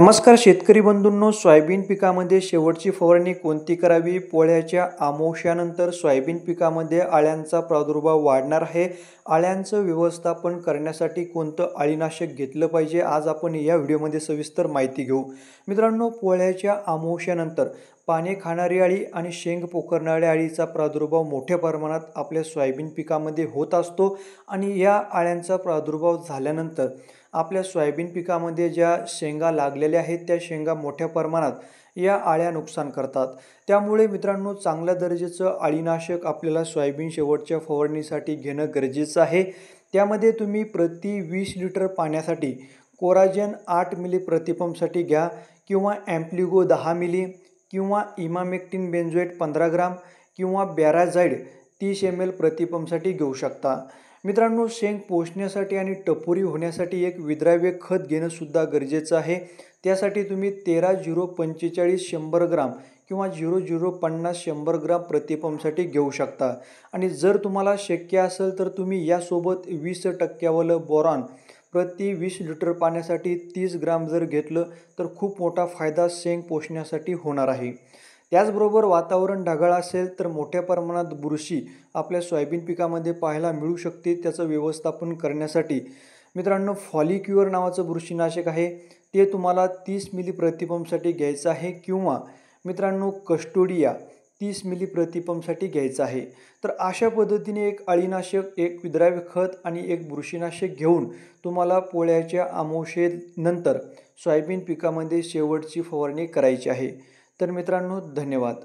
नमस्कार शेतकरी बंधूंनो, सोयाबीन पिकामध्ये शेवटची फवारणी कोणती करावी? पोळ्याच्या अमावस्यानंतर सोयाबीन पिकामध्ये अळ्यांचा प्रादुर्भाव वाढणार आहे. अळ्यांचं व्यवस्थापन करण्यासाठी कोणतं अळीनाशक घेतलं पाहिजे? आज आपण या व्हिडिओमध्ये सविस्तर माहिती घेऊ. मित्रांनो, पोळ्याच्या अमावस्यानंतर पाने खाणारी अळी आणि शेंग पोखरणाऱ्या अळीचा प्रादुर्भाव मोठ्या प्रमाणात आपल्या सोयाबीन पिकामध्ये होत असतो आणि या अळ्यांचा प्रादुर्भाव झाल्यानंतर आपल्या सोयाबीन पिकामध्ये ज्या शेंगा लागलेल्या आहेत त्या शेंगा मोठ्या प्रमाणात या अळ्या नुकसान करतात. त्यामुळे मित्रांनो, चांगल्या दर्जाचं अळीनाशक आपल्याला सोयाबीन शेवटच्या फवारणीसाठी घेणं गरजेचं आहे. त्यामध्ये तुम्ही प्रति 20 लिटर पाण्यासाठी कोराजेन 8 मिली प्रतिपंपसाठी घ्या किंवा ॲम्प्लिगो 10 मिली किंवा इमामेक्टिन बेंझोएट 15 ग्राम किंवा बॅराझाईड 30 ml प्रतिपंपसाठी घेऊ शकता. मित्रांनो, शेंग पोसण्यासाठी आणि टपोरी होण्यासाठी एक विद्राव्य खत घेणं सुद्धा गरजेचं आहे. त्यासाठी तुम्ही 13-0-45 100 ग्राम किंवा 00-50 100 ग्राम प्रतिपंपसाठी घेऊ शकता. आणि जर तुम्हाला शक्य असेल तर तुम्ही यासोबत 20% बोरॉन प्रति 20 लिटर पाण्यासाठी 30 ग्राम जर घेतलं तर खूप मोठा फायदा शेंग पोसण्यासाठी होणार आहे. त्याचबरोबर वातावरण ढगाळ असेल तर मोठ्या प्रमाणात बुरशी आपल्या सोयाबीन पिकामध्ये पाहायला मिळू शकते. त्याचं व्यवस्थापन करण्यासाठी मित्रांनो, फॉलिक्युअर नावाचं बुरशीनाशक आहे, ते तुम्हाला 30 मिली प्रतिपंपसाठी घ्यायचं आहे किंवा मित्रांनो कस्टोडिया 30 मिली प्रतिपंपसाठी घ्यायचं आहे. तर अशा पद्धतीने एक अळीनाशक, एक विद्राव्य खत आणि एक बुरशीनाशक घेऊन तुम्हाला पोळ्याच्या अमावस्येनंतर सोयाबीन पिकामध्ये शेवटची फवारणी करायची आहे. तर मित्रांनो, धन्यवाद.